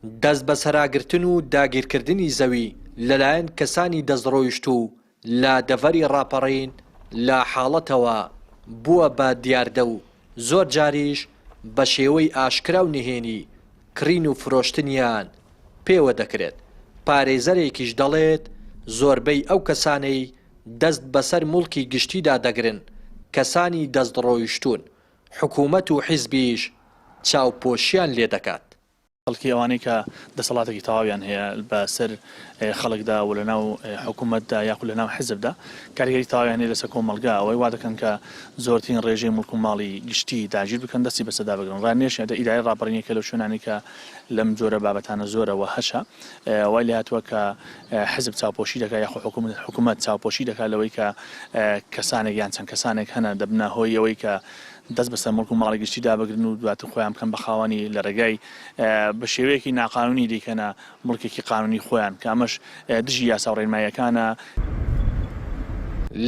دەست بە سەراگرتن و داگیرکردنی زەوی لەلایەن کەسانی دەستڕۆیشت و لە دەڤەری ڕاپەڕین لە حاڵەتەوە بووە بە دیاردە و زۆر جاریش بە شێوەی ئاشکرا و نهێنی کڕین و فرۆشتنیان پێوە دەکرێت. پارێزەرێکیش دەڵێت زۆربەی ئەو کەسانەی دەست بەسەر موڵکی گشتیدا دەگرن کەسانی دەستڕۆیشتون، حکوومەت و حیزبیش چاوپۆشیان لێ دەکات. خەڵکی ئەوانەی کە دەسەڵاتێکی تەواویان هەیە بەسەر خەڵکدا و لەناو حکوومەتدا یاخود لەناو حیزبدا کاریگەری تەواویان هەیە لەسەر کۆمەلگا ئەوەی وا دەکەن کە زۆرترین ڕێژەی موڵک و ماڵی گشتی داگیر بکەن، دەستی بەسەدا بگرن. ڕانێشیان ئیدارەی ڕاپەڕینیەکە لەو شوێنانی کە لەم جۆرە بابەتانە زۆرەوە هەشە، وای لێ هاتووە کە حیزب چاوپۆشی دەکات یاخود حکوومەت چاوپۆشی دەکات لەوەی کە کەسانێک یان چەند کەسانێک هەنە دەبنە هۆی ئەوەی کە دەست بەسەر موڵک و ماڵی گشتی دابگرن و دواتر خۆیان بکەن بە خاوەنی لە ڕێگای بە شێوەیەکی ناقانونی دیکەنە موڵکێکی قانونی خۆیان، کە ئەمەش دژی یاسا و ڕێنماییەکانە.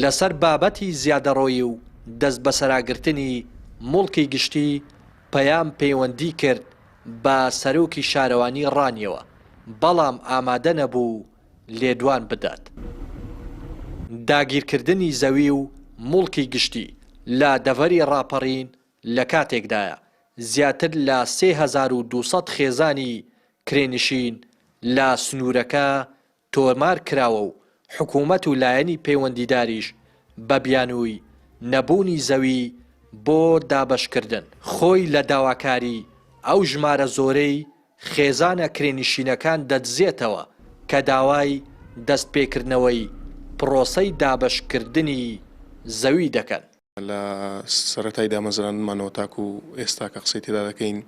لەسەر بابەتی زیادەڕۆیی و دەست بەسەراگرتنی موڵکی گشتی پەیام پەیوەندی کرد بە سەرۆکی شارەوانی ڕانیەوە، بەڵام ئامادە نەبوو لێدوان بدات. داگیرکردنی زەوی و موڵکی گشتی لە دەڤەری ڕاپەڕین لە کاتێکدایە زیاتر لە 3200 خێزانی کرێنشین لە سنوورەکە تۆمار کراوە و حکوومەت و لایەنی پەیوەندیداریش بە بیانووی نەبوونی زەوی بۆ دابەشکردن خۆی لە داواکاری ئەو ژمارە زۆرەی خێزانە کرێنشینەکان دەدزێتەوە کە داوای دەستپێکردنەوەی پرۆسەی دابەشکردنی زەوی دەکەن. لە سەرەتای دامەزرانمانەوە تاکو و ئێستا کە قسەی تێدا دەکەین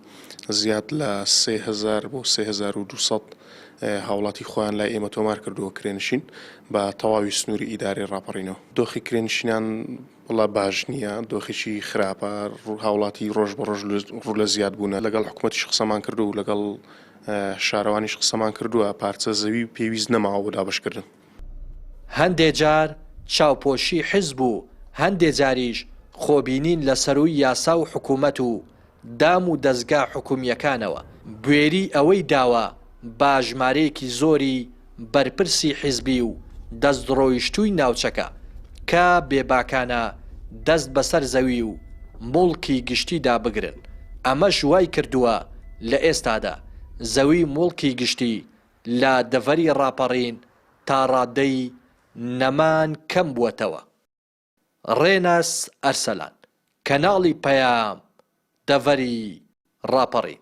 زیاد لە 3000 بۆ 3200 هاوڵاتی خۆیان لای ئێمە تۆمار کردووە کرێنشین بە تەواوی سنووری ئیدارەی ڕاپەڕینەوە. دۆخی کرێنشینان وڵا باش نییە، دۆخێکی خراپە، هاوڵاتی ڕۆژ بە ڕۆژ ڕوو لە زیاد بوونە. لەگەڵ حکوومەتیش قسەمان کردو و لەگەڵ شارەوانیش قسەمان کردووە پارچە زەوی پێویست نەماوە بۆ دابەشکردن. هەندێک جار چاوپۆشی حیزب و هەندێک جاریش خۆبینین لە سەرووی یاسا و حکوومەت و دام و دەستگا حکومیەکانەوە بوێری ئەوەی داوە با ژمارەیەکی زۆری بەرپرسی حیزبی و دەستڕۆیشتووی ناوچەکە کە بێباکانە دەست بەسەر زەوی و موڵکی گشتیدا بگرن. ئەمەش وای کردووە لە ئێستادا زەوی موڵکی گشتی لە دەڤەری ڕاپەڕین تا ڕادەی نەمان کەم بووەتەوە. ڕێناس ئەرسەلان، کەناڵی پەیام، دەڤەری ڕاپەڕین.